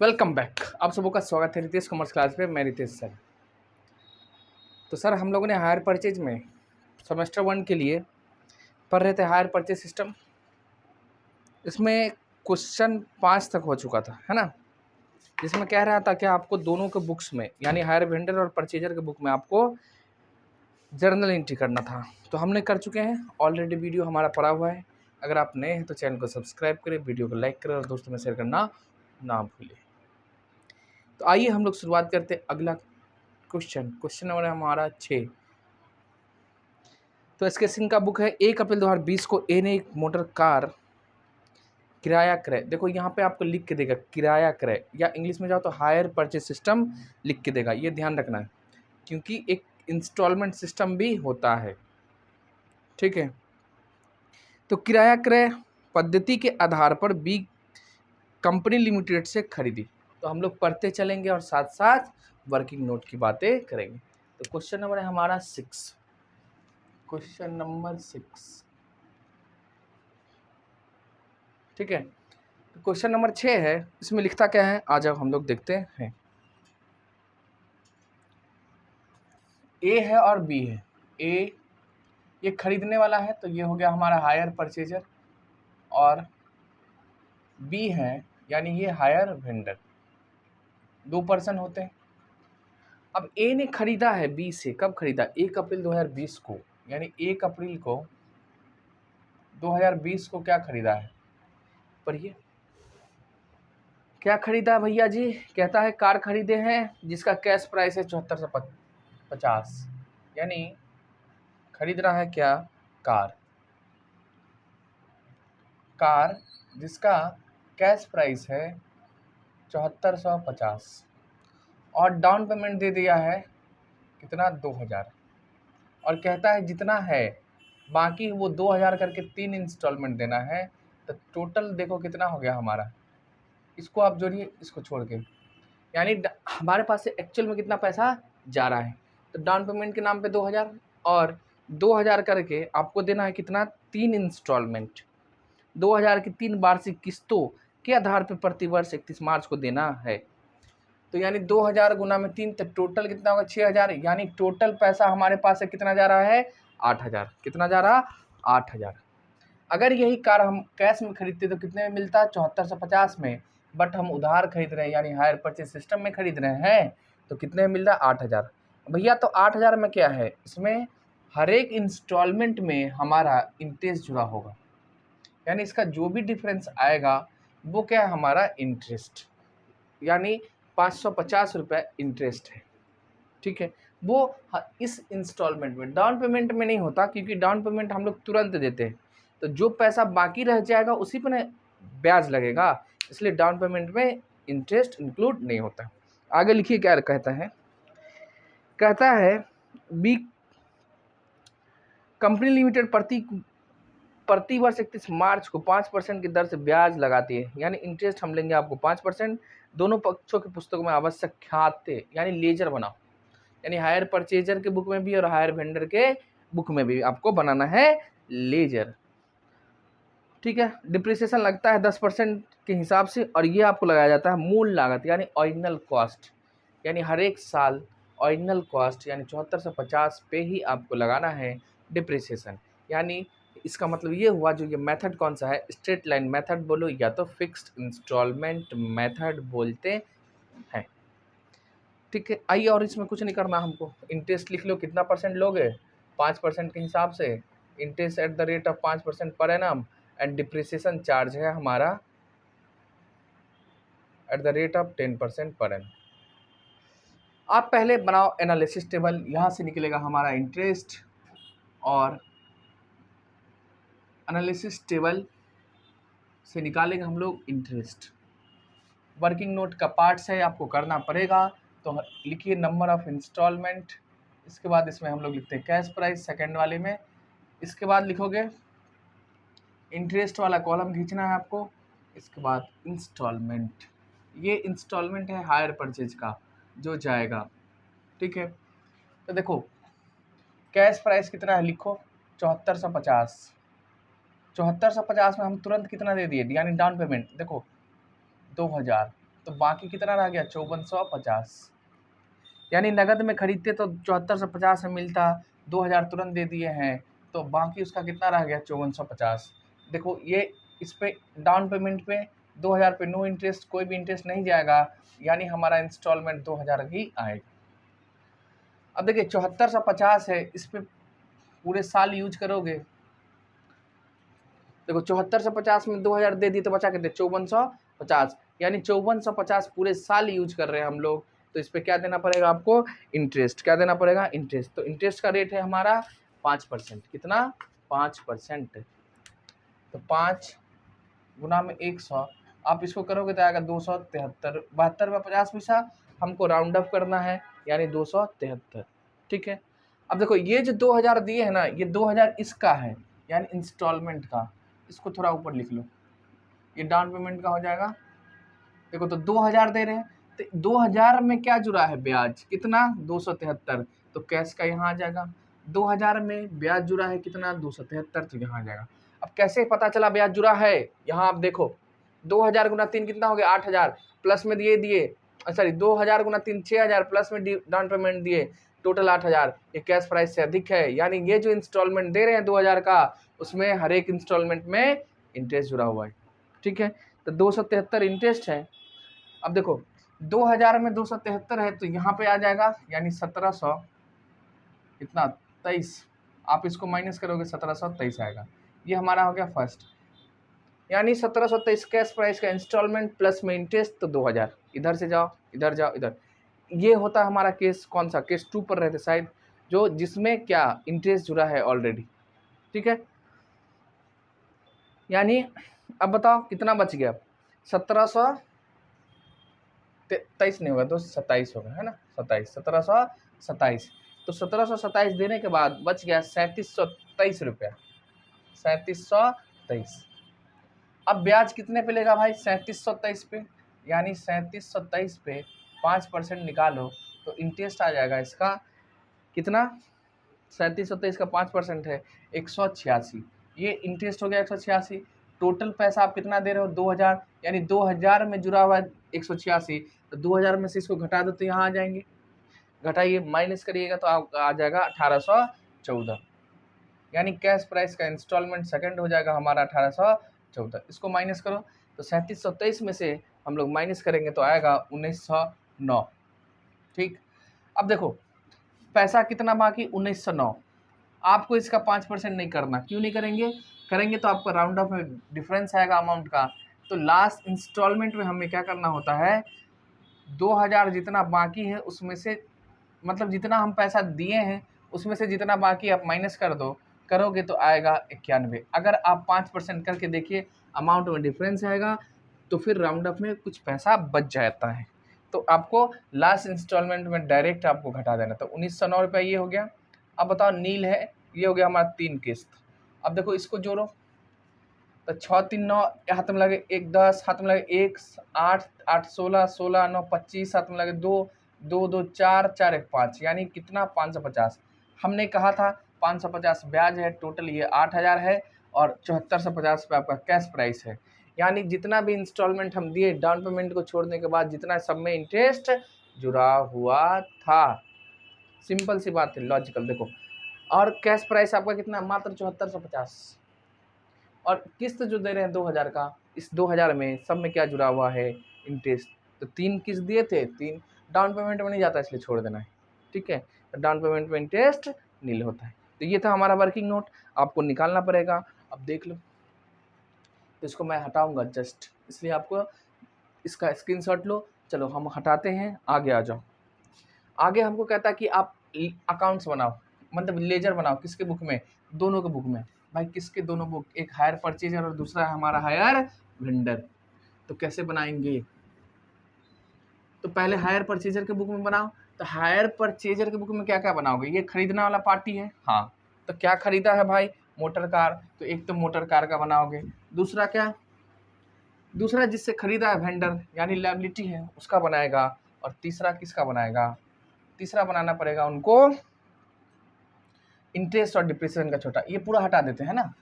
Welcome back. आप सबों का स्वागत है रितेश कॉमर्स क्लास पे। मैं रितेश सर। तो सर हम लोगों ने हायर परचेज में सेमेस्टर 1 के लिए पढ़ रहे थे हायर परचेज सिस्टम। इसमें क्वेश्चन 5 तक हो चुका था, है ना, जिसमें कह रहा था कि आपको दोनों के बुक्स में यानी हायर वेंडर और परचेजर के बुक में आपको जर्नल एंट्री करना था। तो हमने कर चुके हैं ऑलरेडी, वीडियो हमारा पड़ा हुआ है। अगर आप नए हैं तो चैनल को सब्सक्राइब करें, वीडियो को लाइक करें और दोस्तों में शेयर करना ना भूलें। तो आइए हम लोग शुरुआत करते हैं। अगला क्वेश्चन नंबर है हमारा 6। तो इसके सिंह का बुक है 1 अप्रैल 2020 को ए ने एक मोटर कार किराया क्रय, देखो यहाँ पे आपको लिख के देगा किराया क्रय, या इंग्लिश में जाओ तो हायर परचेज सिस्टम लिख के देगा। ये ध्यान रखना है क्योंकि एक इंस्टॉलमेंट सिस्टम भी होता है, ठीक है। तो किराया क्रय पद्धति के आधार पर बी कंपनी लिमिटेड से खरीदी। तो हम लोग पढ़ते चलेंगे और साथ साथ वर्किंग नोट की बातें करेंगे। तो क्वेश्चन नंबर है हमारा 6। क्वेश्चन नंबर 6, ठीक है। तो क्वेश्चन नंबर 6 है, इसमें लिखता क्या है, आ जाओ हम लोग देखते हैं। ए है और बी है। ए ये खरीदने वाला है तो ये हो गया हमारा हायर परचेजर, और बी है यानी ये हायर वेंडर। 2 पर्सन होते हैं। अब ए ने खरीदा है बी से, कब खरीदा, 1 अप्रैल 2020 को, यानी 1 अप्रैल को 2020 को क्या खरीदा है, पढ़िए क्या खरीदा भैया जी। कहता है कार खरीदे हैं जिसका कैश प्राइस है 7450, यानी खरीद रहा है क्या, कार जिसका कैश प्राइस है 7450, और डाउन पेमेंट दे दिया है कितना, 2000, और कहता है जितना है बाकी वो 2000 करके 3 इंस्टॉलमेंट देना है। तो टोटल देखो कितना हो गया हमारा, इसको आप जोड़िए इसको छोड़ के, यानी हमारे पास से एक्चुअल में कितना पैसा जा रहा है। तो डाउन पेमेंट के नाम पे 2000, और 2000 करके आपको देना है कितना, 3 इंस्टॉलमेंट, 2000 की 3 वार्षिक किस्तों के आधार पर प्रति वर्ष 31 मार्च को देना है। तो यानी 2000 गुना में 3, तो टोटल कितना होगा, 6000, यानी टोटल पैसा हमारे पास से कितना जा रहा है, 8000। कितना जा रहा, 8000। अगर यही कार हम कैश में खरीदते तो कितने में मिलता, 7450 में, बट हम उधार खरीद रहे हैं यानी हायर परचेज सिस्टम में खरीद रहे हैं तो कितने में मिल रहा, 8000 भैया। तो 8000 में क्या है, इसमें हर एक इंस्टॉलमेंट में हमारा इंटरेस्ट जुड़ा होगा, यानी इसका जो भी डिफरेंस आएगा वो क्या है, हमारा इंटरेस्ट, यानी 550 रुपये इंटरेस्ट है, ठीक है। वो इस इंस्टॉलमेंट में, डाउन पेमेंट में नहीं होता क्योंकि डाउन पेमेंट हम लोग तुरंत देते हैं, तो जो पैसा बाकी रह जाएगा उसी पर ब्याज लगेगा, इसलिए डाउन पेमेंट में इंटरेस्ट इंक्लूड नहीं होता। आगे लिखिए क्या कहता है, कहता है बी कंपनी लिमिटेड प्रति वर्ष 31 मार्च को 5% की दर से ब्याज लगाती है, यानी इंटरेस्ट हम लेंगे आपको 5%। दोनों पक्षों की पुस्तकों में आवश्यक खाते यानी लेजर बनाओ, यानी हायर परचेजर के बुक में भी और हायर वेंडर के बुक में भी आपको बनाना है लेजर, ठीक है। डिप्रिसिएशन लगता है 10% के हिसाब से, और ये आपको लगाया जाता है मूल लागत यानी ओरिजिनल कॉस्ट, यानी हर एक साल ओरिजिनल कॉस्ट यानी 7450 पे ही आपको लगाना है डिप्रिसिएशन। यानी इसका मतलब ये हुआ, जो ये मेथड कौन सा है, स्ट्रेट लाइन मेथड बोलो या तो फिक्स्ड इंस्टॉलमेंट मेथड बोलते हैं, ठीक है। आइए, और इसमें कुछ नहीं करना हमको, इंटरेस्ट लिख लो, कितना परसेंट लोगे, 5% के हिसाब से, interest at the rate of 5% per annum, and depreciation charge है हमारा at the rate of 10% per annum. आप पहले बनाओ एनालिसिस टेबल, यहाँ से निकलेगा हमारा इंटरेस्ट, और एनालिसिस टेबल से निकालेंगे हम लोग इंटरेस्ट। वर्किंग नोट का पार्ट्स है, आपको करना पड़ेगा। तो लिखिए नंबर ऑफ इंस्टॉलमेंट, इसके बाद इसमें हम लोग लिखते हैं कैश प्राइस सेकंड वाले में, इसके बाद लिखोगे इंटरेस्ट वाला कॉलम खींचना है आपको, इसके बाद इंस्टॉलमेंट, ये इंस्टॉलमेंट है हायर परचेज का जो जाएगा, ठीक है। तो देखो कैश प्राइस कितना है, लिखो 7450, 7450 में हम तुरंत कितना दे दिए, यानी डाउन पेमेंट देखो 2000, तो बाकी कितना रह गया 5450। यानी नगद में खरीदते तो 7450 में मिलता, 2000 तुरंत दे दिए हैं, तो बाकी उसका कितना रह गया 5450। देखो ये इस पे डाउन पेमेंट पे 2000 पे नो इंटरेस्ट, कोई भी इंटरेस्ट नहीं जाएगा, यानी हमारा इंस्टॉलमेंट 2000 ही आएगा। अब देखिए 7450 है, इस पे पूरे साल यूज करोगे, देखो 7450 में 2000 दे दिए तो बचा कितने 5450, यानी 5450 पूरे साल यूज कर रहे हैं हम लोग, तो इस पे क्या देना पड़ेगा आपको इंटरेस्ट, क्या देना पड़ेगा इंटरेस्ट। तो इंटरेस्ट का रेट है हमारा 5%, कितना 5%। तो 5 गुना में 100, आप इसको करोगे तो आएगा 273, 72 50 हमको राउंड अप करना है, यानी 273। ठीक है, अब देखो ये जो 2000 दिए है ना, ये 2000 इसका है, यानी इंस्टॉलमेंट का, इसको थोड़ा ऊपर लिख लो, ये डाउन पेमेंट का हो जाएगा। देखो तो 2000 दे रहे हैं, तो 2000 में क्या जुड़ा है ब्याज, कितना 273, तो कैश का यहाँ आ जाएगा। 2000 में ब्याज जुड़ा है कितना 273, तो यहाँ आ जाएगा। अब कैसे पता चला ब्याज जुड़ा है, यहाँ आप देखो 2000 गुना 3 कितना हो गया 8000, प्लस में दिए दिए सॉरी 2000 गुना 3 6000, प्लस में डाउन पेमेंट दिए, टोटल 8000, ये कैश प्राइस से अधिक है, यानी ये जो इंस्टॉलमेंट दे रहे हैं 2000 का, उसमें हर एक इंस्टॉलमेंट में इंटरेस्ट जुड़ा हुआ है। ठीक है, तो 273 इंटरेस्ट है। अब देखो 2000 में 273 है, तो यहाँ पे आ जाएगा, यानी 1700 कितना 23, आप इसको माइनस करोगे 1723 आएगा। ये हमारा हो गया फर्स्ट, यानी 1723 कैश प्राइस का इंस्टॉलमेंट प्लस में इंटरेस्ट, तो 2000, इधर से जाओ इधर जाओ इधर। ये होता है हमारा केस, कौन सा केस 2 पर रहते शायद, जो जिसमें क्या इंटरेस्ट जुड़ा है ऑलरेडी। ठीक है, यानी अब बताओ कितना बच गया, 1723 नहीं होगा तो 27 होगा, है ना, 1727, तो 1727 देने के बाद बच गया 3723 रुपया, 3723। अब ब्याज कितने पे लेगा भाई 3723 पे, यानी 3723 पे 5% निकालो तो इंटरेस्ट आ जाएगा इसका कितना, 3723 का 5% है 186, ये इंटरेस्ट हो गया 186। टोटल पैसा आप कितना दे रहे हो 2000, यानी 2000 में जुड़ा हुआ है 186, तो 2000 में से इसको घटा दो तो यहाँ आ जाएंगे, घटाइए माइनस करिएगा तो आ जाएगा 1814, यानी कैश प्राइस का इंस्टॉलमेंट सेकंड हो जाएगा हमारा 1814। इसको माइनस करो तो 3723 में से हम लोग माइनस करेंगे तो आएगा 1909। ठीक, अब देखो पैसा कितना बाकी 1909, आपको इसका 5% नहीं करना, क्यों नहीं करेंगे, करेंगे तो आपका राउंड ऑफ में डिफरेंस आएगा अमाउंट का। तो लास्ट इंस्टॉलमेंट में हमें क्या करना होता है, 2000 जितना बाकी है उसमें से, मतलब जितना हम पैसा दिए हैं उसमें से जितना बाकी आप माइनस कर दो, करोगे तो आएगा 91। अगर आप 5% करके देखिए अमाउंट में डिफरेंस आएगा, तो फिर राउंड अप में कुछ पैसा बच जाता है, तो आपको लास्ट इंस्टॉलमेंट में डायरेक्ट आपको घटा देना। तो 1909 रुपये ये हो गया। अब बताओ नील है, ये हो गया हमारा 3 किस्त। अब देखो इसको जोड़ो तो 6 3 9 हाथ में लगे 1 10, हाथ में लगे 1 8 8 16 16 9 25, हाथ में लगे 2 2 2 4 4 1 5, यानी कितना 550। हमने कहा था 550 ब्याज है, टोटल ये 8000 है, और 7450 पे आपका कैश प्राइस है, यानी जितना भी इंस्टॉलमेंट हम दिए डाउन पेमेंट को छोड़ने के बाद जितना सब में इंटरेस्ट जुड़ा हुआ था। सिंपल सी बात है, लॉजिकल। देखो और कैश प्राइस आपका कितना मात्र 7450, और किस्त जो दे रहे हैं 2000 का, इस 2000 में सब में क्या जुड़ा हुआ है इंटरेस्ट। तो 3 किस्त दिए थे, 3 डाउन पेमेंट में नहीं जाता इसलिए छोड़ देना है। ठीक है, तो डाउन पेमेंट में इंटरेस्ट नील होता है। तो ये था हमारा वर्किंग नोट, आपको निकालना पड़ेगा। अब देख लो, तो इसको मैं हटाऊंगा जस्ट, इसलिए आपको इसका स्क्रीनशॉट लो। चलो हम हटाते हैं, आगे आ जाओ। आगे हमको कहता है कि आप अकाउंट्स बनाओ, मतलब लेजर बनाओ, किसके बुक में, दोनों के बुक में। भाई किसके दोनों बुक, एक हायर परचेजर और दूसरा है हमारा हायर वेंडर। तो कैसे बनाएंगे, तो पहले हायर परचेजर के बुक में बनाओ। तो हायर परचेजर के बुक में क्या क्या बनाओगे, ये खरीदने वाला पार्टी है, हाँ, तो क्या खरीदा है भाई मोटर कार, तो एक तो मोटर कार का बनाओगे। दूसरा क्या, दूसरा जिससे खरीदा है वेंडर यानी लायबिलिटी है उसका बनाएगा। और तीसरा किसका बनाएगा, तीसरा बनाना पड़ेगा उनको इंटरेस्ट और डिप्रिसिएशन का छोटा। ये पूरा हटा देते हैं ना,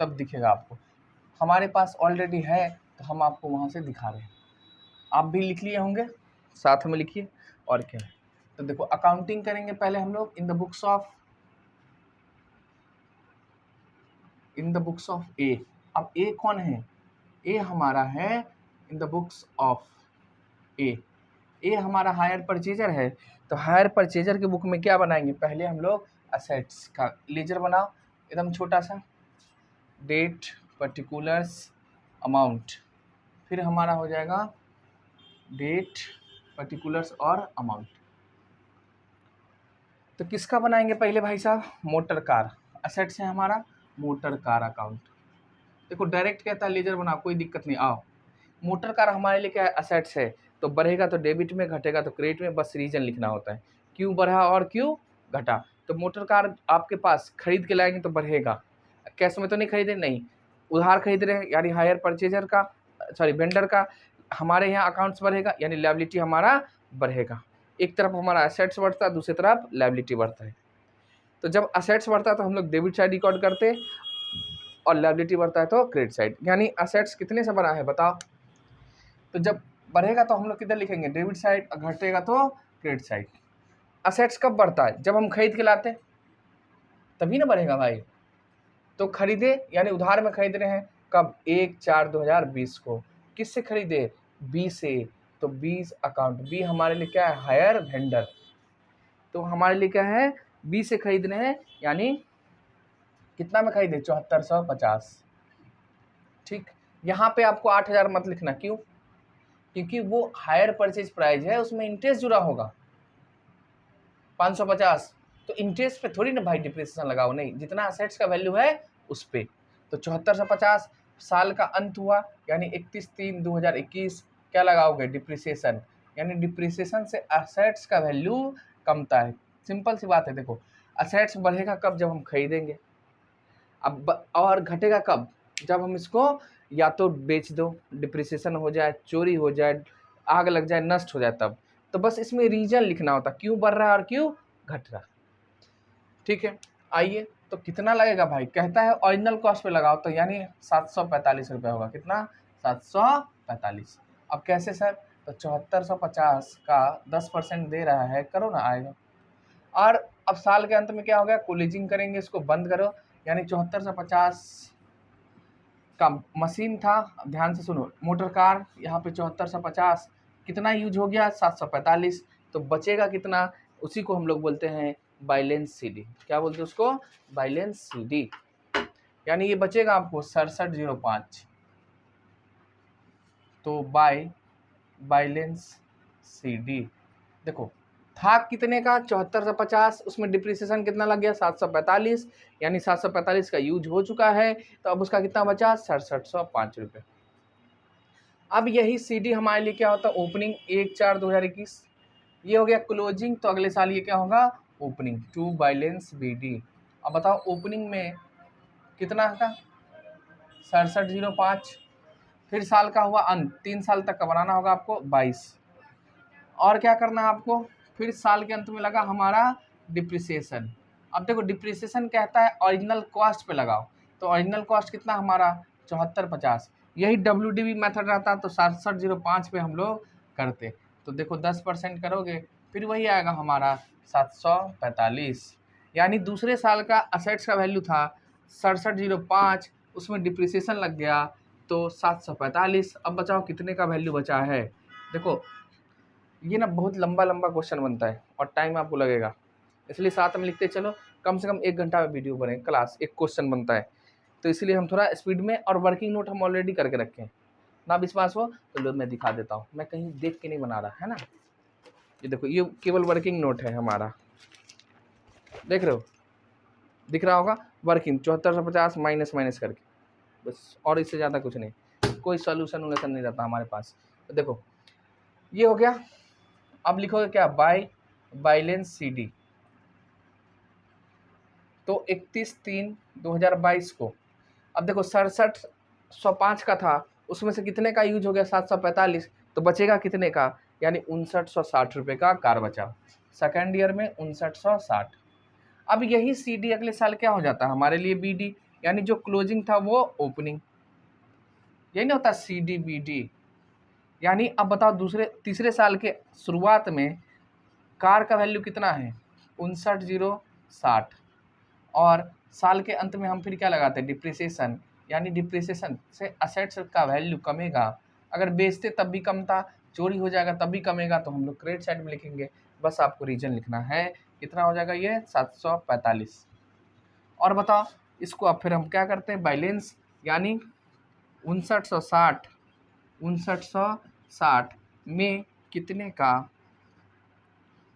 तब दिखेगा आपको। हमारे पास ऑलरेडी है तो हम आपको वहाँ से दिखा रहे हैं। आप भी लिख लिए होंगे, साथ में लिखिए और क्या है। तो देखो अकाउंटिंग करेंगे पहले हम लोग इन द बुक्स ऑफ ए। अब ए कौन है? ए हमारा है इन द बुक्स ऑफ ए। ए हमारा हायर परचेजर है। तो हायर परचेजर के बुक में क्या बनाएंगे? पहले हम लोग असेट्स का लेजर बनाओ एकदम छोटा सा, डेट, पर्टिकुलर्स, अमाउंट, फिर हमारा हो जाएगा डेट, पर्टिकुलर्स और अमाउंट। तो किसका बनाएंगे पहले भाई साहब? Motor car. असेट्स है हमारा मोटर कार अकाउंट। देखो डायरेक्ट कहता है लेजर बनाओ, कोई दिक्कत नहीं। आओ, मोटर कार हमारे लिए क्या है? असेट्स है। तो बढ़ेगा तो डेबिट में, घटेगा तो क्रेडिट में, बस रीजन लिखना होता है, क्यों बढ़ा और क्यों घटा। तो मोटर कार आपके पास खरीद के लाएंगे तो बढ़ेगा। कैश में तो नहीं खरीदे, नहीं, उधार खरीद रहे हैं यानी हायर परचेजर का, सॉरी वेंडर का, हमारे यहाँ अकाउंट्स बढ़ेगा यानी लायबिलिटी हमारा बढ़ेगा। एक तरफ हमारा असेट्स बढ़ता है, दूसरी तरफ लायबिलिटी बढ़ता है। तो जब असेट्स बढ़ता है तो हम लोग डेबिट साइड रिकॉर्ड करते हैं और लायबिलिटी बढ़ता है तो क्रेडिट साइड। यानी असेट्स कितने से बना है बताओ? तो जब बढ़ेगा तो हम लोग किधर लिखेंगे? डेबिट साइड, घटेगा तो क्रेडिट साइड। असेट्स कब बढ़ता है? जब हम खरीद के लाते तभी ना बढ़ेगा भाई। तो खरीदे यानी उधार में खरीद रहे हैं, कब? 1/4/2020 को। किससे खरीदे? बी से। तो 20 अकाउंट, बी हमारे लिए क्या है? Higher vendor. तो हमारे लिए क्या है? बी से खरीद रहे हैं यानी कितना में खरीदे? 7450। ठीक, यहाँ पे आपको 8000 मत लिखना, क्यों? क्योंकि वो हायर परचेज प्राइस है, उसमें इंटरेस्ट जुड़ा होगा 550। तो इंटरेस्ट पे थोड़ी ना भाई डिप्रिसिएशन लगाओ, नहीं, जितना असेट्स का वैल्यू है उस पे। तो 7450 साल का अंत हुआ यानी 31/3/2021, क्या लगाओगे? डिप्रिसिएशन। यानी डिप्रिसिएशन से असेट्स का वैल्यू कमता है। सिंपल सी बात है। देखो असेट्स बढ़ेगा कब? जब हम खरीदेंगे। अब और घटेगा कब? जब हम इसको या तो बेच दो, डिप्रिसिएशन हो जाए, चोरी हो जाए, आग लग जाए, नष्ट हो जाए तब। तो बस इसमें रीजन लिखना होता, क्यों बढ़ रहा है और क्यों घट रहा। ठीक है, आइए तो कितना लगेगा भाई? कहता है ओरिजिनल कॉस्ट पे लगाओ, तो यानी 745 रुपये होगा। कितना? 745। अब कैसे सर? तो 7450 का 10% दे रहा है, करो ना, आएगा। और अब साल के अंत में क्या हो गया? कोलिजिंग करेंगे, इसको बंद करो, यानी 7450 का मशीन था, ध्यान से सुनो, मोटर कार, यहाँ पे 7450 कितना यूज हो गया? 745। तो बचेगा कितना? उसी को हम लोग बोलते हैं बैलेंस सीडी। क्या बोलते हैं उसको? Balance CD. यानी ये बचेगा आपको 6705। तो बैलेंस सीडी देखो था कितने का? 7450, उसमें डिप्रिसिएशन कितना लग गया? 745, यानी 745 का यूज हो चुका है। तो अब उसका कितना बचा? 6705 रुपये। अब यही सीडी हमारे लिए क्या होता है? ओपनिंग 1/4/2021। ये हो गया क्लोजिंग, तो अगले साल ये क्या होगा? Opening to balance BD. अब बताओ ओपनिंग में कितना था? 6705। फिर साल का हुआ अंत, 3 साल तक का बनाना होगा आपको, 22। और क्या करना है आपको? फिर साल के अंत में लगा हमारा डिप्रिसिएशन। अब देखो डिप्रिसिएशन कहता है ओरिजिनल कॉस्ट पे लगाओ, तो ओरिजिनल कॉस्ट कितना हमारा? 7450। यही WDV मेथड रहता तो 6705 पे हम लोग करते। तो देखो 10% करोगे फिर वही आएगा हमारा 745। यानी दूसरे साल का असेट्स का वैल्यू था 6705, उसमें डिप्रिसिएशन लग गया तो 745। अब बचाओ कितने का वैल्यू बचा है? देखो ये ना बहुत लंबा लंबा क्वेश्चन बनता है और टाइम आपको लगेगा, इसलिए साथ में लिखते चलो। कम से कम 1 घंटा में वीडियो बने, क्लास एक क्वेश्चन बनता है, तो इसलिए हम थोड़ा स्पीड में, और वर्किंग नोट हम ऑलरेडी करके रखे हैं। ना विश्वास हो तो लो मैं दिखा देता हूँ, मैं कहीं देख के नहीं बना रहा है ना। ये देखो ये केवल वर्किंग नोट है हमारा, देख रहे हो? दिख रहा होगा वर्किंग 7450 माइनस माइनस करके, बस, और इससे ज़्यादा कुछ नहीं, कोई सोल्यूशन वोल्यूशन नहीं रहता हमारे पास। तो देखो ये हो गया। अब लिखोगे क्या? Balance CD. तो 31/3/2022 को, अब देखो 6705 का था, उसमें से कितने का यूज हो गया? 745। तो बचेगा कितने का? यानी 5960 रुपये का कार बचा। सेकेंड ईयर में 5960। अब यही सीडी अगले साल क्या हो जाता है हमारे लिए? बीडी। यानी जो क्लोजिंग था वो ओपनिंग। यही नहीं होता सीडी बीडी। यानी अब बताओ तीसरे साल के शुरुआत में कार का वैल्यू कितना है 59,060, और साल के अंत में हम फिर क्या लगाते हैं डिप्रिसिएशन, यानी डिप्रिसिएशन से असेट्स का वैल्यू कमेगा, अगर बेचते तब भी कम था, चोरी हो जाएगा तब भी कमेगा, तो हम लोग क्रेडिट साइड में लिखेंगे। बस आपको रीजन लिखना है, कितना हो जाएगा ये 745। और बताओ इसको अब फिर हम क्या करते हैं बैलेंस, यानी 5960 में कितने का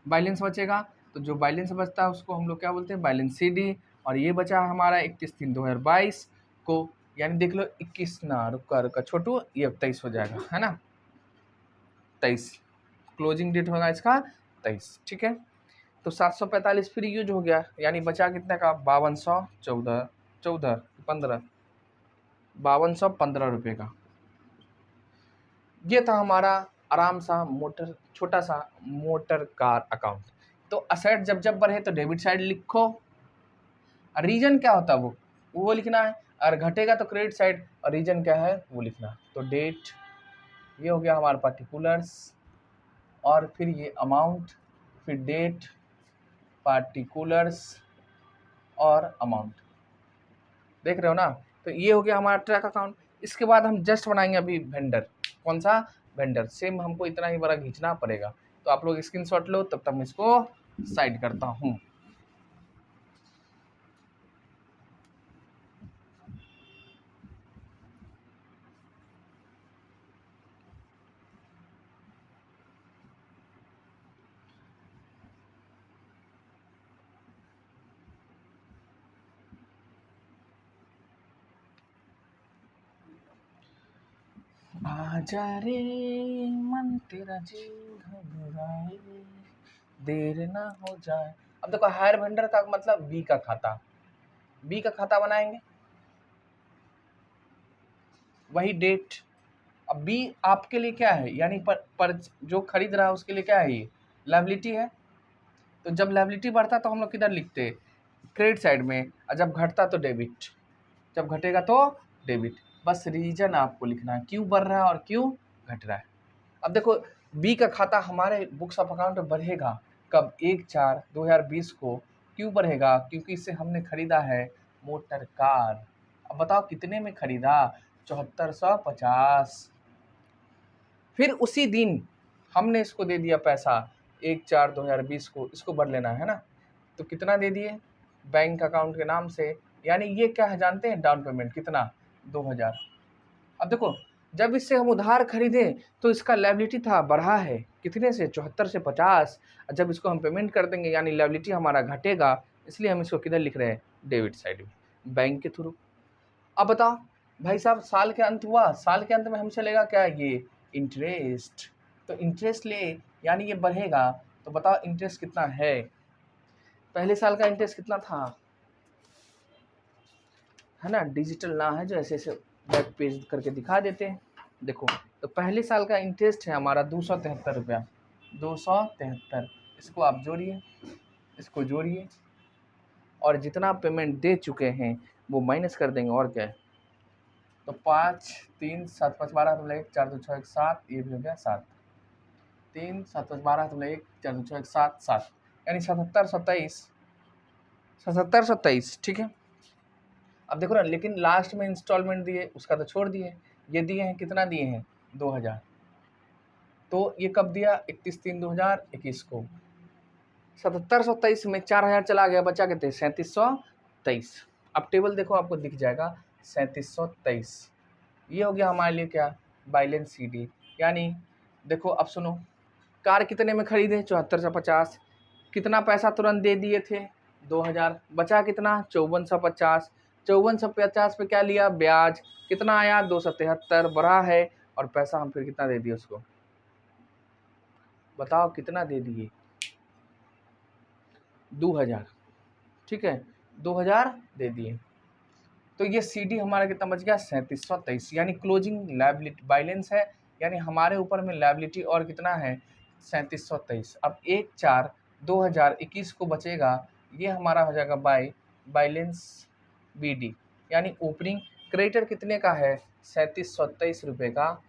बैलेंस बचेगा, तो जो बैलेंस बचता है उसको हम लोग क्या बोलते हैं बैलेंस CD, और ये बचा हमारा 31/3/2022 को, यानी देख लो 21 ना रुका छोटू, ये 23 हो जाएगा, है ना 23 क्लोजिंग डेट होगा इसका 23, ठीक है। तो 745 फिर यूज हो गया, यानी बचा कितने का 5215 रुपये का। ये था हमारा आराम सा छोटा सा मोटर कार अकाउंट। तो असेट जब जब बढ़े तो डेबिट साइड लिखो, रीजन क्या होता है वो लिखना है, और घटेगा तो क्रेडिट साइड, और रीजन क्या है वो लिखना है। तो डेट ये हो गया हमारा पार्टिकुलर्स, और फिर ये अमाउंट, फिर डेट पार्टिकुलर्स और अमाउंट, देख रहे हो ना। तो ये हो गया हमारा ट्रैक अकाउंट। इसके बाद हम जस्ट बनाएंगे अभी वेंडर, कौन सा वेंडर, सेम हमको इतना ही बड़ा खींचना पड़ेगा। तो आप लोग स्क्रीनशॉट लो, तब तक मैं इसको साइड करता हूँ। आजा रे मन तेरा जी घबराए, देर ना हो जाए। अब देखो हायर वेंडर का मतलब बी का खाता, बी का खाता बनाएंगे, वही डेट। अब बी आपके लिए क्या है, यानी पर जो खरीद रहा है उसके लिए क्या है, ये लायबिलिटी है। तो जब लायबिलिटी बढ़ता तो हम लोग किधर लिखते क्रेडिट साइड में, और जब घटता तो डेबिट, जब घटेगा तो डेबिट। बस रीजन आपको लिखना है क्यों बढ़ रहा है और क्यों घट रहा है। अब देखो बी का खाता हमारे बुक्स ऑफ अकाउंट में बढ़ेगा कब 1/4/2020 को, क्यों बढ़ेगा, क्योंकि इससे हमने खरीदा है मोटर कार। अब बताओ कितने में खरीदा 7450। फिर उसी दिन हमने इसको दे दिया पैसा 1/4/2020 को, इसको भर लेना है ना, तो कितना दे दिए बैंक अकाउंट के नाम से, यानी ये क्या है जानते हैं डाउन पेमेंट कितना 2000। अब देखो जब इससे हम उधार खरीदे तो इसका लायबिलिटी था बढ़ा है कितने से 74 से 50, और जब इसको हम पेमेंट कर देंगे यानी लायबिलिटी हमारा घटेगा, इसलिए हम इसको किधर लिख रहे हैं डेबिट साइड में बैंक के थ्रू। अब बताओ भाई साहब साल के अंत हुआ, साल के अंत में हमसे लेगा क्या ये इंटरेस्ट, तो इंटरेस्ट ले यानी ये बढ़ेगा। तो बताओ इंटरेस्ट कितना है, पहले साल का इंटरेस्ट कितना था, है ना, डिजिटल ना है जो ऐसे ऐसे बैक पेज करके दिखा देते हैं। देखो तो पहले साल का इंटरेस्ट है हमारा 273 रुपया, 273, इसको आप जोड़िए, इसको जोड़िए, और जितना पेमेंट दे चुके हैं वो माइनस कर देंगे, और क्या है। तो 5 3 7 5 12 मतलब 1 4 2 6 1 7, ये भी हो गया 7, 3 7 5 12 मतलब 1 4 2 6 1 7 7, यानी 77 27, 77 27, ठीक है। अब देखो ना, लेकिन लास्ट में इंस्टॉलमेंट दिए उसका तो छोड़ दिए, ये दिए हैं कितना दिए हैं 2000, तो ये कब दिया 31/3/2021 को। 7723 में 4000 चला गया, बचा कितने 3723। अब टेबल देखो आपको दिख जाएगा 3723, ये हो गया हमारे लिए क्या बैलेंस CD। यानी देखो अब सुनो, कार कितने में खरीदे 74 से 50, कितना पैसा तुरंत दे दिए थे 2000, बचा कितना 5450, 5450 पे क्या लिया ब्याज, कितना आया 273 बढ़ा है, और पैसा हम फिर कितना दे दिए उसको, बताओ कितना दे दिए 2000, ठीक है 2000 दे दिए। तो ये CD हमारा कितना बच गया 3723, यानी क्लोजिंग लायबिलिटी बैलेंस है, यानी हमारे ऊपर में लायबिलिटी और कितना है 3723। अब 1/4/2021 को बचेगा, ये हमारा हो जाएगा बाय बैलेंस BD, यानी ओपनिंग क्रेडिटर कितने का है 3723 रुपये का,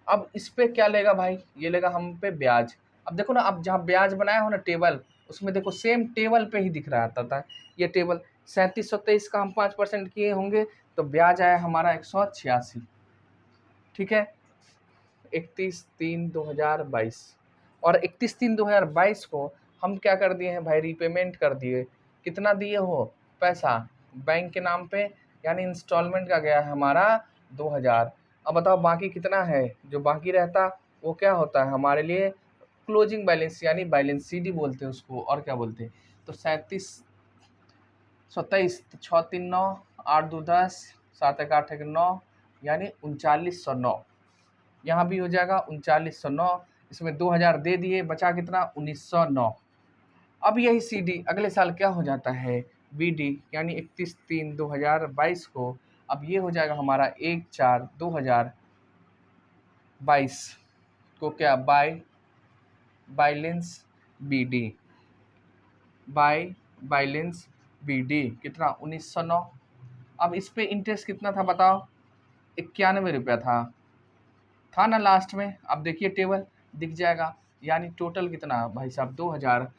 अब इस पे क्या लेगा भाई, ये लेगा हम पे ब्याज। अब देखो ना, अब जहाँ ब्याज बनाया हो ना टेबल, उसमें देखो सेम टेबल पे ही दिख रहा था ये टेबल 3723 का हम 5% किए होंगे, तो ब्याज आया हमारा 186। ठीक है, 31/3/2022। और 31/3/2022 को हम क्या कर दिए हैं भाई, रीपेमेंट कर दिए। कितना दिए हो पैसा बैंक के नाम पे, यानी इंस्टॉलमेंट का गया है हमारा 2000। अब बताओ बाकी कितना है, जो बाकी रहता वो क्या होता है हमारे लिए, क्लोजिंग बैलेंस, यानी बैलेंस सीडी बोलते हैं उसको, और क्या बोलते हैं। तो 3727, 6 3 9, 8 2 10, 7 1 8 1 9, यानी 3909। यहाँ भी हो जाएगा 3909। इसमें 2000 दे दिए, बचा कितना 1909। अब यही CD अगले साल क्या हो जाता है, BD, यानी 31/3/2022 को। अब ये हो जाएगा हमारा 1/4/2022 को क्या, बैलेंस BD, बैलेंस BD कितना 1909। अब इस पे इंटरेस्ट कितना था बताओ, 91 रुपया था ना लास्ट में। अब देखिए टेबल दिख जाएगा, यानी टोटल कितना भाई साहब 2000।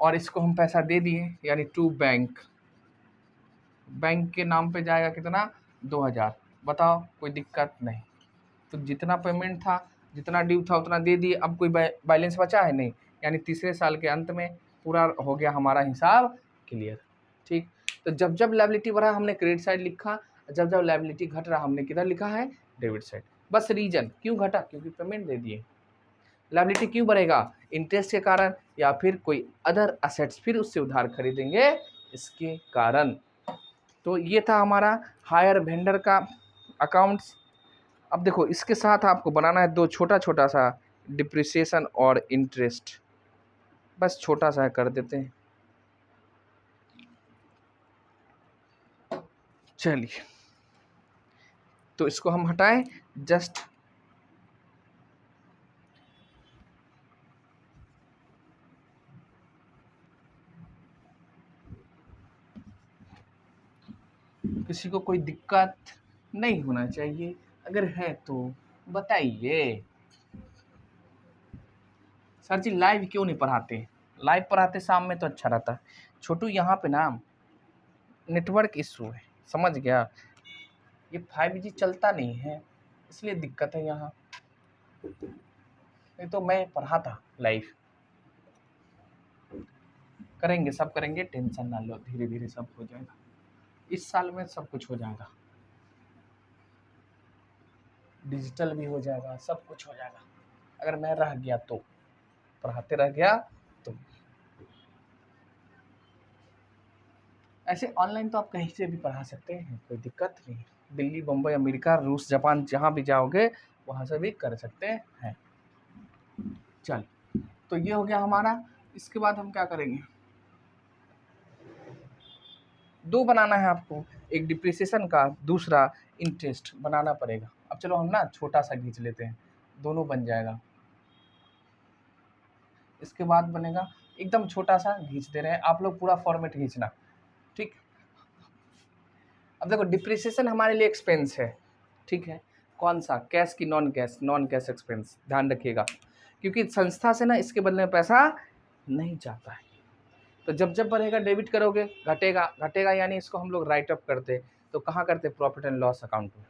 और इसको हम पैसा दे दिए, यानी टू बैंक के नाम पे जाएगा कितना 2000। बताओ कोई दिक्कत नहीं। तो जितना पेमेंट था, जितना ड्यू था उतना दे दिए। अब कोई बैलेंस बचा है नहीं, यानी तीसरे साल के अंत में पूरा हो गया हमारा हिसाब क्लियर। ठीक, तो जब जब लायबिलिटी बढ़ा हमने क्रेडिट साइड लिखा, जब जब लायबिलिटी घट रहा हमने किधर लिखा है, डेबिट साइड। बस रीजन क्यों घटा, क्योंकि पेमेंट दे दिए। लायबिलिटी क्यों बढ़ेगा, इंटरेस्ट के कारण, या फिर कोई अदर असेट्स फिर उससे उधार खरीदेंगे इसके कारण। तो ये था हमारा हायर वेंडर का अकाउंट्स। अब देखो इसके साथ आपको बनाना है दो छोटा छोटा सा, डिप्रिसिएशन और इंटरेस्ट। बस छोटा सा कर देते हैं। चलिए, तो इसको हम हटाएं जस्ट। किसी को कोई दिक्कत नहीं होना चाहिए, अगर है तो बताइए। सर जी लाइव क्यों नहीं पढ़ाते, लाइव पढ़ाते शाम में तो अच्छा रहता। छोटू यहाँ पे ना नेटवर्क इशू है, समझ गया, ये 5G चलता नहीं है, इसलिए दिक्कत है यहाँ। नहीं तो मैं पढ़ाता लाइव। करेंगे, सब करेंगे, टेंशन ना लो, धीरे धीरे सब हो जाएगा। इस साल में सब कुछ हो जाएगा, डिजिटल भी हो जाएगा, सब कुछ हो जाएगा। अगर मैं रह गया तो, पढ़ाते रह गया तो। ऐसे ऑनलाइन तो आप कहीं से भी पढ़ा सकते हैं, कोई दिक्कत नहीं। दिल्ली, बम्बई, अमेरिका, रूस, जापान, जहाँ भी जाओगे वहाँ से भी कर सकते हैं। चल, तो ये हो गया हमारा। इसके बाद हम क्या करेंगे, दो बनाना है आपको, एक डिप्रिसिएशन का, दूसरा इंटरेस्ट बनाना पड़ेगा। अब चलो हम ना छोटा सा खींच लेते हैं, दोनों बन जाएगा। इसके बाद बनेगा एकदम छोटा सा खींच दे रहे हैं, आप लोग पूरा फॉर्मेट खींचना। ठीक, अब देखो डिप्रिसिएशन हमारे लिए एक्सपेंस है, ठीक है। कौन सा, कैश की non cash, non cash expense, ध्यान रखिएगा, क्योंकि संस्था से ना इसके बदले में पैसा नहीं जाता है। तो जब जब बढ़ेगा डेबिट करोगे, घटेगा घटेगा, यानी इसको हम लोग राइट अप करते, तो कहाँ करते, प्रॉफिट एंड लॉस अकाउंट में।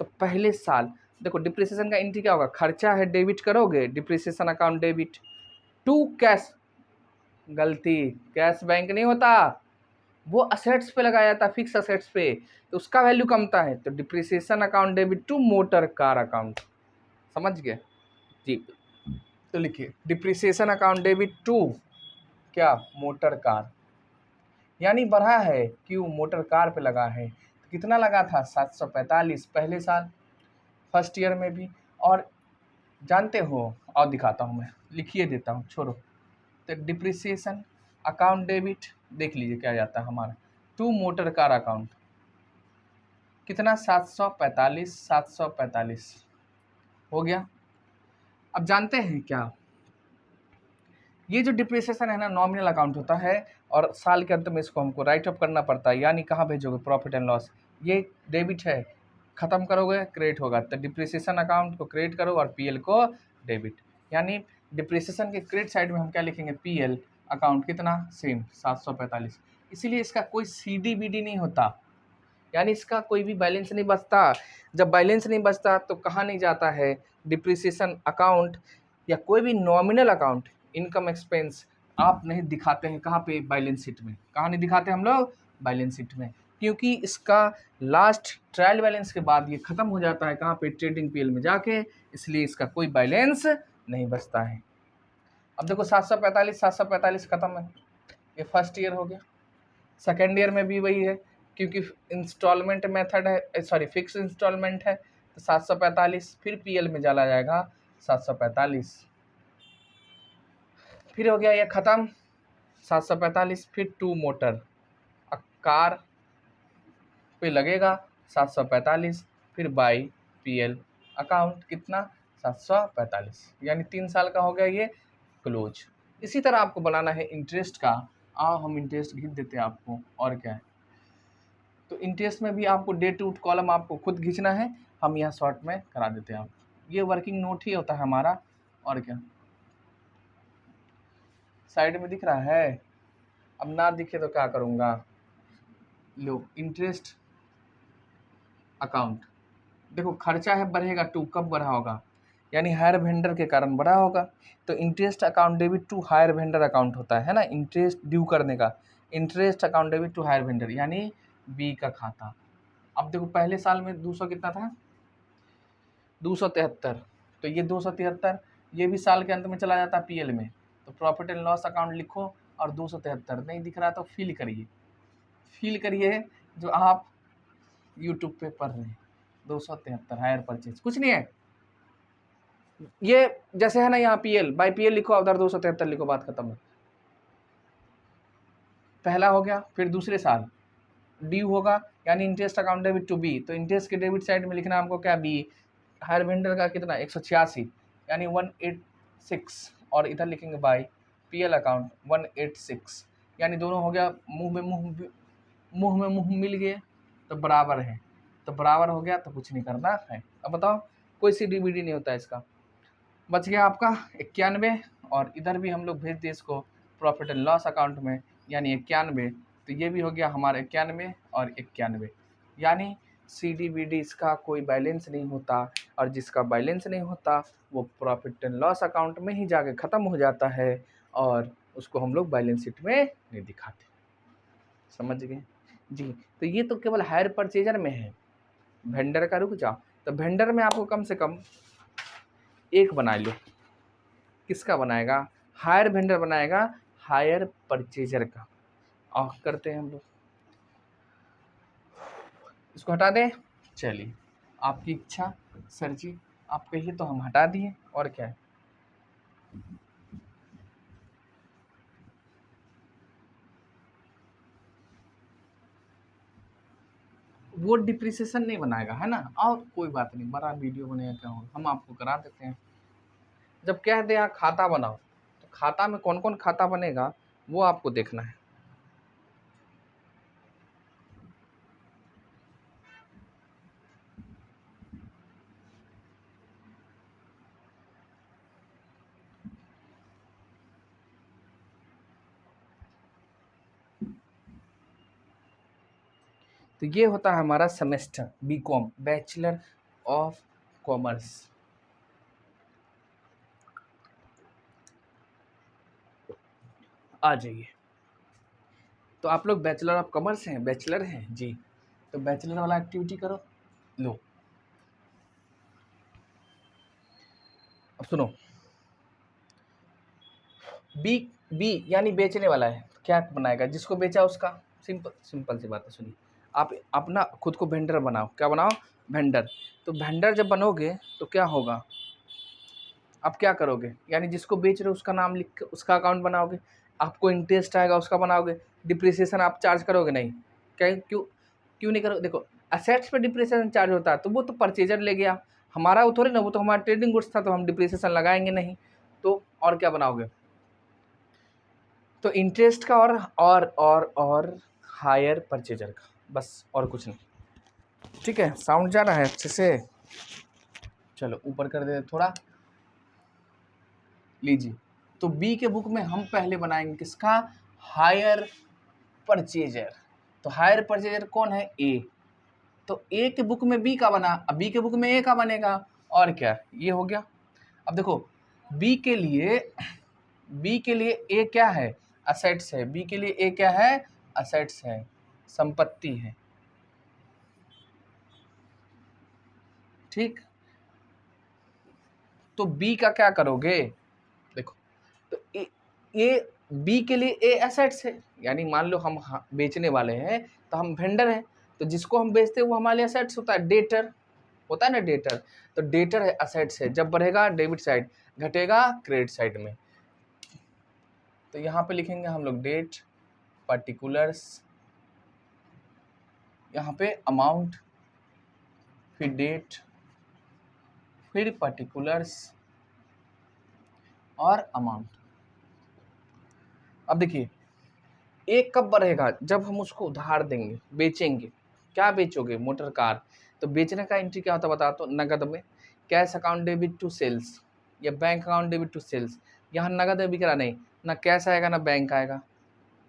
तो पहले साल देखो डिप्रिसिएशन का एंट्री क्या होगा, खर्चा है डेबिट करोगे, depreciation account debit to cash. गलती, कैश बैंक नहीं होता, वो असेट्स पे लगाया जाता है, फिक्स असेट्स पे, तो उसका वैल्यू कमता है। तो depreciation account debit to motor car account, समझ गए जी। तो लिखिए डिप्रिसिएशन अकाउंट डेबिट टू क्या, मोटर कार, यानी बढ़ा है क्यों, मोटर कार पे लगा है। तो कितना लगा था 745 पहले साल, फर्स्ट ईयर में भी। और जानते हो, और दिखाता हूँ मैं, लिखिए देता हूँ, छोड़ो। तो डिप्रिसिएशन अकाउंट डेबिट देख लीजिए क्या जाता है हमारा, टू मोटर कार अकाउंट कितना 745 हो गया। अब जानते हैं क्या, ये जो डिप्रिसिएशन है ना नॉमिनल अकाउंट होता है, और साल के अंत में इसको हमको राइट अप करना पड़ता है, यानी कहाँ भेजोगे, प्रॉफिट एंड लॉस। ये डेबिट है, ख़त्म करोगे क्रेडिट होगा, तो डिप्रिसिएशन अकाउंट को क्रेडिट करो और पीएल को डेबिट। यानी डिप्रिसिएशन के क्रेडिट साइड में हम क्या लिखेंगे, पीएल अकाउंट कितना सेम 745। इसीलिए इसका कोई सीडीबीडी नहीं होता, यानी इसका कोई भी बैलेंस नहीं बचता। जब बैलेंस नहीं बचता तो कहाँ नहीं जाता है, डिप्रिसिएशन अकाउंट या कोई भी नॉमिनल अकाउंट, इनकम एक्सपेंस आप नहीं दिखाते हैं कहाँ पे, बैलेंस शीट में। कहाँ नहीं दिखाते हम लोग, बैलेंस शीट में, क्योंकि इसका लास्ट ट्रायल बैलेंस के बाद ये ख़त्म हो जाता है कहाँ पे, ट्रेडिंग पीएल में जाके, इसलिए इसका कोई बैलेंस नहीं बचता है। अब देखो 745 ख़त्म है, ये फर्स्ट ईयर हो गया। सेकेंड ईयर में भी वही है, क्योंकि इंस्टॉलमेंट मेथड है, सॉरी फिक्स इंस्टॉलमेंट है, तो 745 फिर पीएल में डाला जाएगा 745, फिर हो गया ये ख़त्म 745। फिर टू मोटर कार पे लगेगा 745, फिर बाई पीएल अकाउंट कितना 745, यानी 3 साल का हो गया ये क्लोज। इसी तरह आपको बनाना है इंटरेस्ट का। आओ हम इंटरेस्ट खींच देते हैं आपको, और क्या है। तो इंटरेस्ट में भी आपको डे टू कॉलम आपको खुद खींचना है, हम यहाँ शॉर्ट में करा देते हैं आपको। ये वर्किंग नोट ही होता है हमारा, और क्या। साइड में दिख रहा है, अब ना दिखे तो क्या करूँगा, लो इंटरेस्ट अकाउंट। देखो खर्चा है बढ़ेगा टू, कब बढ़ा होगा, यानी हायर वेंडर के कारण बढ़ा होगा। तो interest account debit to hire vendor account होता है ना, इंटरेस्ट ड्यू करने का। Interest account debit to hire vendor यानी बी का खाता। अब देखो पहले साल में 200 कितना था, 273, तो ये 273 ये भी साल के अंत में चला जाता है पीएल में। तो प्रॉफिट एंड लॉस अकाउंट लिखो और 273 नहीं दिख रहा तो फील करिए जो आप यूट्यूब पे पढ़ रहे हैं। 273 हायर परचेज कुछ नहीं है, ये जैसे है ना, यहाँ पीएल बाई पीएल लिखो, उधर 273 लिखो, बात खत्म है। पहला हो गया, फिर दूसरे साल ड्यू होगा, यानी interest account debit to B, तो इंटरेस्ट के डेबिट साइड में लिखना हमको क्या, बी। हायर वेंडर का कितना 186 यानी 186, और इधर लिखेंगे बाई पीएल अकाउंट 186, यानी दोनों हो गया मुंह में मुंह मिल गए तो बराबर है, तो बराबर हो गया तो कुछ नहीं करना है। अब बताओ, कोई सीडीबीडी नहीं होता है इसका। बच गया आपका 91, और इधर भी हम लोग भेज दिए इसको प्रॉफिट एंड लॉस अकाउंट में, यानी 91, तो ये भी हो गया हमारा 91 और 91, यानी सीडीबीडी इसका कोई बैलेंस नहीं होता, और जिसका बैलेंस नहीं होता वो प्रॉफिट एंड लॉस अकाउंट में ही जाके ख़त्म हो जाता है, और उसको हम लोग बैलेंस शीट में नहीं दिखाते। समझ गए जी। तो ये तो केवल हायर परचेजर में है। वेंडर का रुक जाओ, तो वेंडर में आपको कम से कम एक बना लो। किसका बनाएगा, हायर वेंडर बनाएगा हायर परचेजर का। और करते हैं हम लोग, इसको हटा दें। चलिए आपकी इच्छा सर जी, आप कहिए तो हम हटा दिए, और क्या है। वो डिप्रिसिएशन नहीं बनाएगा है ना, और कोई बात नहीं, बड़ा वीडियो बनेगा क्या हो, हम आपको करा देते हैं। जब कह दे यहाँ खाता बनाओ, तो खाता में कौन कौन खाता बनेगा वो आपको देखना है। तो ये होता है हमारा semester, B Com bachelor of commerce. आ जाइए, तो आप लोग बैचलर ऑफ कॉमर्स हैं, बैचलर हैं जी, तो बैचलर वाला एक्टिविटी करो। लो अब सुनो, बी बी यानी बेचने वाला है, क्या बनाएगा, जिसको बेचा उसका। सिंपल सिंपल सी बात है, सुनिए। आप अपना खुद को वेंडर बनाओ, क्या बनाओ, वेंडर। तो वेंडर जब बनोगे तो क्या होगा, आप क्या करोगे, यानी जिसको बेच रहे हो उसका नाम लिख के उसका अकाउंट बनाओगे। आपको इंटरेस्ट आएगा उसका बनाओगे। डिप्रिसिएशन आप चार्ज करोगे नहीं, क्यों क्यों नहीं करोगे। देखो असेट्स पे डिप्रिसिएशन चार्ज होता है, तो वो तो परचेजर ले गया, हमारा वो थोड़ी ना, वो तो हमारा ट्रेडिंग गुड्स था, तो हम डिप्रिसिएशन लगाएंगे नहीं। तो और क्या बनाओगे, तो इंटरेस्ट का और हायर परचेजर का, बस और कुछ नहीं। ठीक है, साउंड जा रहा है अच्छे से? चलो ऊपर कर दे थोड़ा। लीजिए, तो बी के बुक में हम पहले बनाएंगे किसका? Hire purchaser. तो हायर परचेजर कौन है? ए। तो ए के बुक में बी का बना, अब बी के बुक में ए का बनेगा, और क्या, ये हो गया। अब देखो बी के लिए ए क्या है? असेट्स है। बी के लिए ए क्या है? असेट्स है, संपत्ति है। ठीक, तो बी का क्या करोगे? देखो, तो ए बी के लिए ए एसेट्स है, यानी मान लो हम बेचने वाले हैं, तो हम वेंडर हैं, तो जिसको हम बेचते हैं वो हमारे लिए एसेट्स होता है, डेटर होता है ना, डेटर। तो डेटर है, असेट्स है। जब बढ़ेगा डेबिट साइड, घटेगा क्रेडिट साइड में। तो यहाँ पे लिखेंगे हम लोग डेट, पर्टिकुलर्स, यहाँ पे अमाउंट, फिर डेट, फिर पर्टिकुलर्स और अमाउंट। अब देखिए, एक कब बढ़ेगा? जब हम उसको उधार देंगे, बेचेंगे। क्या बेचोगे? Motor car. तो बेचने का एंट्री क्या होता है बता, तो नगद में, cash account debit to sales, या bank account debit to sales. यहाँ नगद में बिक रहा, नहीं ना कैश आएगा ना बैंक आएगा,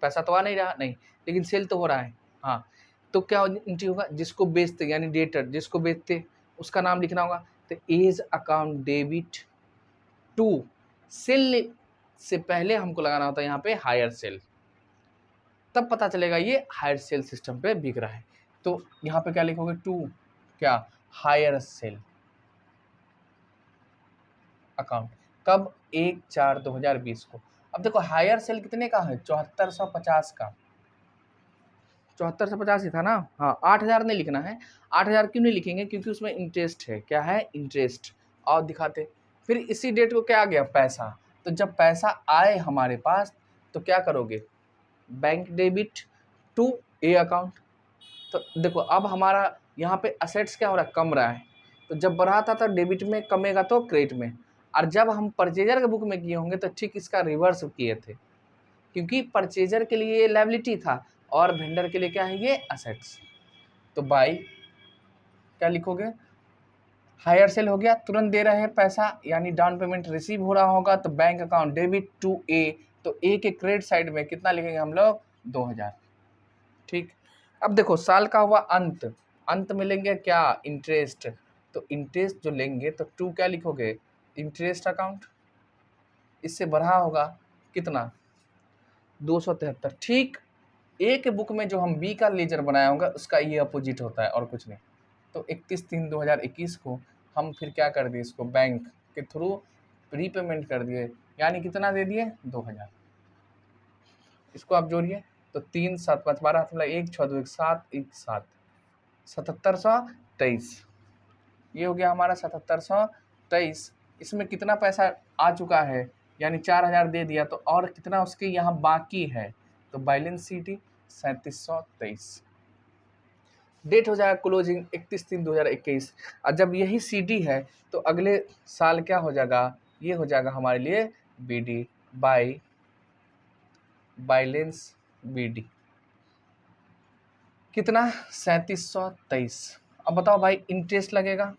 पैसा तो आ नहीं रहा, नहीं, लेकिन सेल तो हो रहा है। हाँ, तो क्या एंट्री होगा? जिसको बेचते यानी डेटर, जिसको बेचते उसका नाम लिखना होगा। तो A's account debit to sale से पहले हमको लगाना होता है यहाँ पे हायर सेल, तब पता चलेगा ये हायर सेल सिस्टम पे बिक रहा है। तो यहाँ पे क्या लिखोगे? टू क्या? Hire sale account. कब? 1/4/2020 को। अब देखो हायर सेल कितने का है? 7450 का। 7450 ही था ना? हाँ, 8000 नहीं लिखना है। 8000 क्यों नहीं लिखेंगे? क्योंकि उसमें इंटरेस्ट है। क्या है? इंटरेस्ट। और दिखाते, फिर इसी डेट को क्या आ गया? पैसा। तो जब पैसा आए हमारे पास तो क्या करोगे? Bank debit to A account. तो देखो अब हमारा यहाँ पे असेट्स क्या हो रहा है? कम रहा है। तो जब बढ़ा था तो डेबिट में, कमेगा तो क्रेडिट में। और जब हम परचेजर के बुक में किए होंगे तो ठीक इसका रिवर्स किए थे, क्योंकि परचेजर के लिए ये लायबिलिटी था और वेंडर के लिए क्या है? ये असेट्स। तो बाई क्या लिखोगे? हायर सेल हो गया, तुरंत दे रहे हैं पैसा, यानी डाउन पेमेंट रिसीव हो रहा होगा, तो बैंक अकाउंट डेबिट टू ए। तो ए के क्रेडिट साइड में कितना लिखेंगे हम लोग? 2000। ठीक, अब देखो साल का हुआ अंत, अंत में लेंगे क्या? इंटरेस्ट। तो इंटरेस्ट जो लेंगे तो टू क्या लिखोगे? Interest account. इससे बढ़ा होगा कितना? 273। ठीक, ए के बुक में जो हम बी का लेजर बनाया होगा उसका ये अपोजिट होता है और कुछ नहीं। तो 31/3/2021 को हम फिर क्या कर दिए? इसको बैंक के थ्रू प्रीपेमेंट कर दिए, यानी कितना दे दिए? 2000। इसको आप जोड़िए, तो 3 7 5 12 मतलब 1 6 2 1 7 1 7, 7723। ये हो गया हमारा 7723। इसमें कितना पैसा आ चुका है? यानी 4000 दे दिया, तो और कितना उसके यहाँ बाकी है? तो बैलेंस शीट 3723। डेट हो जाएगा क्लोजिंग 31/3/2021। और जब यही सीडी है तो अगले साल क्या हो जाएगा? ये हो जाएगा हमारे लिए बीडी, बाई बैलेंस बीडी। कितना? 3723। अब बताओ भाई, इंटरेस्ट लगेगा?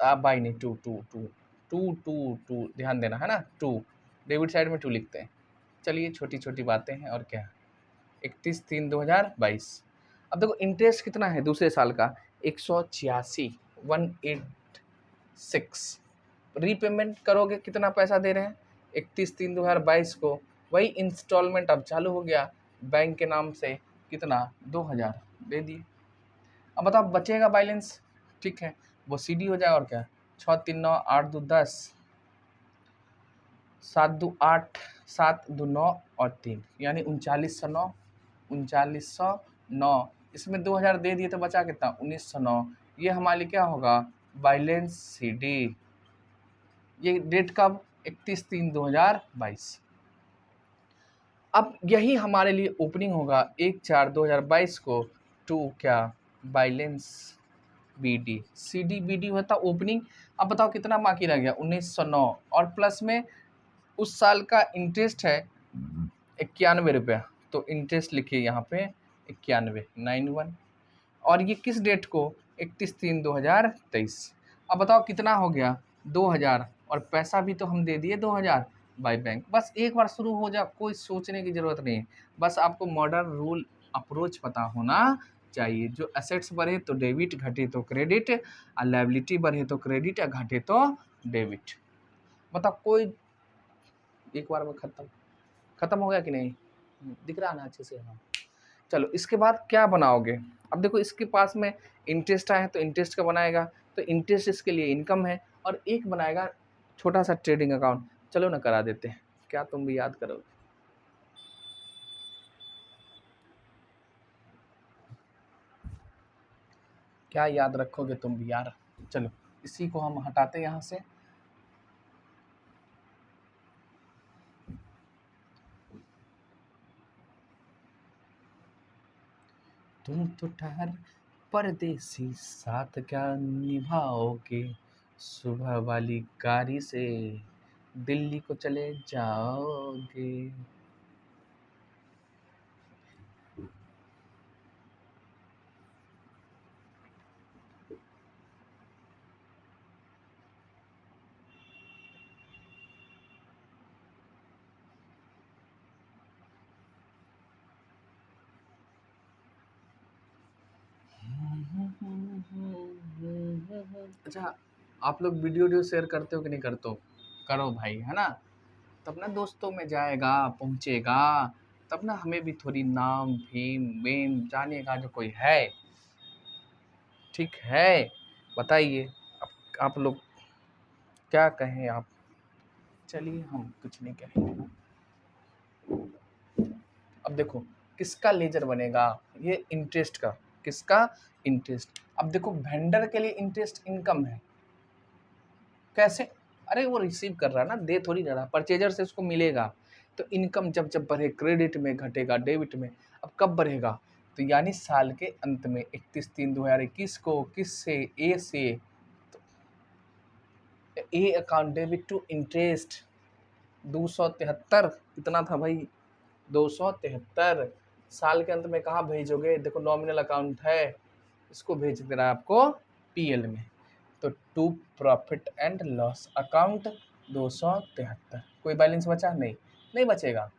बाई नहीं, to to to to to to, ध्यान देना है ना, टू डेबिट साइड में टू लिखते हैं। चलिए, छोटी छोटी बातें हैं और क्या। 31/3/2022। अब देखो इंटरेस्ट कितना है दूसरे साल का? 186, 186। रीपेमेंट करोगे कितना पैसा दे रहे हैं? 31/3/2022 को वही इंस्टॉलमेंट अब चालू हो गया बैंक के नाम से, कितना? 2000 दे दिए। अब बताओ बचेगा बैलेंस, ठीक है, वो सीडी हो जाए और क्या। 6 3 9 8 2 10, 7 2 8, 7 2 9 और 3, यानी 3909। 3909, इसमें 2000 दे दिए तो बचा कितना? 1909। ये हमारे लिए क्या होगा? Balance CD. ये डेट कब? 31/3/2022। अब यही हमारे लिए ओपनिंग होगा 1/4/2022 को, टू क्या? Balance BD. सीडी बीडी होता ओपनिंग। अब बताओ कितना बाकी रह गया? 1909, और प्लस में उस साल का इंटरेस्ट है 91 रुपया, तो इंटरेस्ट लिखिए यहाँ पे 91, 91। और ये किस डेट को? 31/3/2023। अब बताओ कितना हो गया 2000, और पैसा भी तो हम दे दिए 2000 बाय बैंक। बस एक बार शुरू हो जा, कोई सोचने की ज़रूरत नहीं है, बस आपको मॉडर्न रूल अप्रोच पता होना चाहिए। जो एसेट्स बढ़े तो डेबिट, घटे तो क्रेडिट, और लायबिलिटी बढ़े तो क्रेडिट, या घटे तो डेबिट। मतलब कोई एक बार में खत्म हो गया कि नहीं? दिख रहा ना अच्छे से? हाँ, चलो इसके बाद क्या बनाओगे? अब देखो इसके पास में इंटरेस्ट आए तो इंटरेस्ट का बनाएगा, तो इंटरेस्ट इसके लिए इनकम है, और एक बनाएगा छोटा सा ट्रेडिंग अकाउंट। चलो ना करा देते हैं, क्या तुम भी याद करोगे? क्या याद रखोगे तुम भी यार? चलो इसी को हम हटाते यहाँ से। तुम तो ठहर परदेसी, साथ क्या निभाओगे, सुबह वाली गाड़ी से दिल्ली को चले जाओगे। अच्छा, आप लोग वीडियो शेयर करते हो कि नहीं करते हो? करो भाई, है ना? तब ना दोस्तों में जाएगा, पहुँचेगा, तब ना हमें भी थोड़ी नाम फेम वेम जानेगा जो कोई है। ठीक है, बताइए अब आप लोग क्या कहें आप? चलिए हम कुछ नहीं कहेंगे। अब देखो किसका लेजर बनेगा, ये इंटरेस्ट का। किसका? इंटरेस्ट। अब देखो वेंडर के लिए इंटरेस्ट इनकम है। कैसे? अरे वो रिसीव कर रहा है ना, दे थोड़ी ना रहा, परचेजर से उसको मिलेगा। तो इनकम जब जब बढ़े, क्रेडिट में घटेगा, डेबिट में। अब कब बढ़ेगा? तो यानी साल के अंत में 31/3/2021 को किस से? ए से। तो A account debit to interest 273, इतना था भाई, 273। साल के अंत में कहाँ भेजोगे? देखो नॉमिनल अकाउंट है, इसको भेज दे रहा है आपको पीएल में। तो to profit and loss account 273। कोई बैलेंस बचा? नहीं, नहीं बचेगा।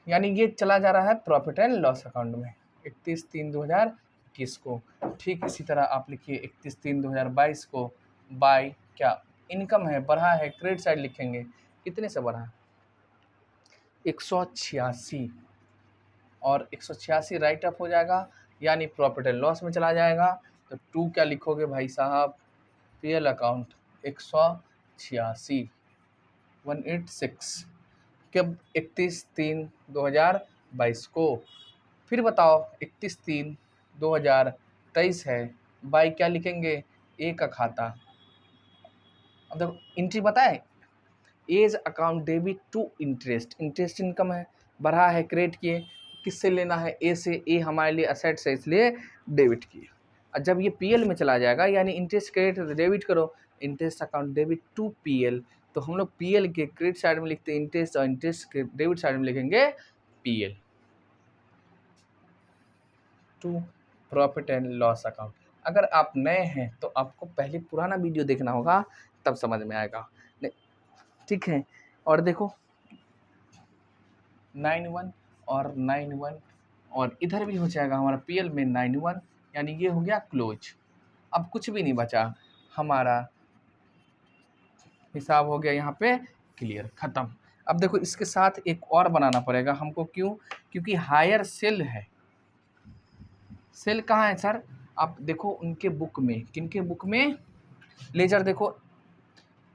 यानी ये चला जा रहा है प्रॉफिट एंड लॉस अकाउंट में 31/3/2021 को। ठीक इसी तरह आप लिखिए 31/3/2022 को बाय क्या? इनकम है, बढ़ा है, क्रेडिट साइड लिखेंगे। कितने से बढ़ा? 186, और 186 राइट अप हो जाएगा, यानी प्रॉफिट एंड लॉस में चला जाएगा। तो टू क्या लिखोगे भाई साहब? पीएल अकाउंट 186, 186 कब? 31/3/2022 को। फिर बताओ 31/3/2023 है, बाई क्या लिखेंगे? ए का खाता। अब देखो एंट्री बताए, A's account debit to interest. Interest income है, बढ़ा है, क्रेडिट किए। किससे लेना है? ए से। ए हमारे लिए असेट्स है, इसलिए डेबिट किए। और जब ये पीएल में चला जाएगा, यानी इंटरेस्ट क्रेडिट डेबिट करो, interest account debit to PL. तो हम लोग पीएल के क्रेडिट साइड में लिखते हैं इंटरेस्ट, और इंटरेस्ट के डेबिट साइड में लिखेंगे PL, to profit and loss account. अगर आप नए हैं तो आपको पहले पुराना वीडियो देखना होगा, तब समझ में आएगा। ठीक है, और देखो 91 और 91, और इधर भी हो जाएगा हमारा पीएल में 91, यानी ये हो गया क्लोज। अब कुछ भी नहीं बचा, हमारा हिसाब हो गया यहाँ पे क्लियर, ख़त्म। अब देखो इसके साथ एक और बनाना पड़ेगा हमको। क्यों? क्योंकि हायर सेल है। सेल कहाँ है सर? आप देखो उनके बुक में, किनके बुक में? लेजर देखो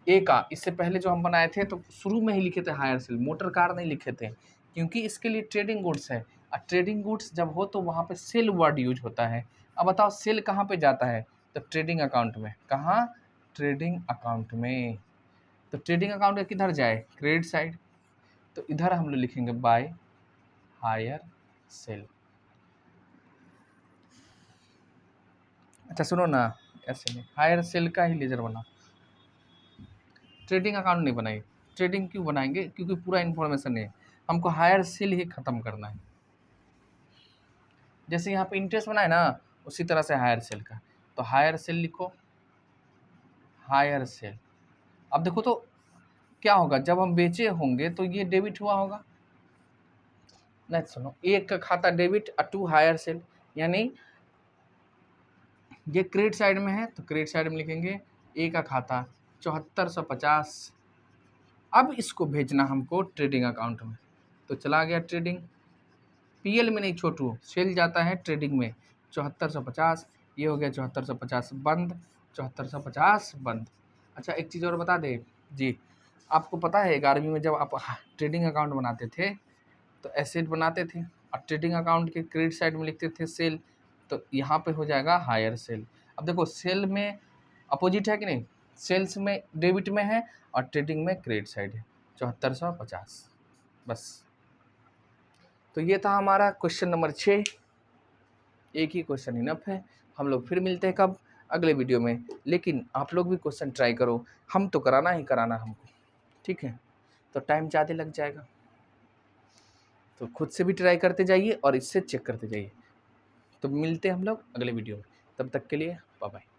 ए का। इससे पहले जो हम बनाए थे तो शुरू में ही लिखे थे हायर सेल, मोटर कार नहीं लिखे थे, क्योंकि इसके लिए ट्रेडिंग गुड्स है। और ट्रेडिंग गुड्स जब हो तो वहाँ पे सेल वर्ड यूज होता है। अब बताओ सेल कहाँ पे जाता है? तो ट्रेडिंग अकाउंट में। कहाँ? ट्रेडिंग अकाउंट में। तो ट्रेडिंग अकाउंट का किधर जाए? Credit side. तो इधर हम लोग लिखेंगे बाय हायर सेल। अच्छा सुनो ना, ऐसे नहीं, हायर सेल का ही लेजर बना, ट्रेडिंग अकाउंट नहीं बनाइए। ट्रेडिंग क्यों बनाएंगे? क्योंकि पूरा इन्फॉर्मेशन है, हमको हायर सेल ही ख़त्म करना है। जैसे यहाँ पे इंटरेस्ट बना है ना, उसी तरह से हायर सेल का, तो हायर सेल लिखो, हायर सेल। अब देखो तो क्या होगा, जब हम बेचे होंगे तो ये डेबिट हुआ होगा। नहीं सुनो, एक का खाता डेबिट टू हायर सेल, यानी ये क्रेडिट साइड में है तो क्रेडिट साइड में लिखेंगे ए का खाता 7450। अब इसको भेजना हमको ट्रेडिंग अकाउंट में, तो चला गया ट्रेडिंग, पीएल में नहीं छोटू, सेल जाता है ट्रेडिंग में 7450, ये हो गया 7450 बंद, 7450 बंद। अच्छा एक चीज़ और बता दे जी, आपको पता है 11वीं में जब आप ट्रेडिंग अकाउंट बनाते थे तो एसेट बनाते थे और ट्रेडिंग अकाउंट के क्रेडिट साइड में लिखते थे सेल, तो यहाँ पे हो जाएगा हायर सेल। अब देखो सेल में अपोजिट है कि नहीं, सेल्स में डेबिट में है और ट्रेडिंग में क्रेडिट साइड है 7450। बस, तो ये था हमारा क्वेश्चन नंबर 6। एक ही क्वेश्चन इनफ है। हम लोग फिर मिलते हैं कब, अगले वीडियो में। लेकिन आप लोग भी क्वेश्चन ट्राई करो, हम तो कराना ही कराना हमको, ठीक है, तो टाइम ज़्यादा लग जाएगा, तो खुद से भी ट्राई करते जाइए और इससे चेक करते जाइए। तो मिलते हैं हम लोग अगले वीडियो में, तब तक के लिए बाय बाय।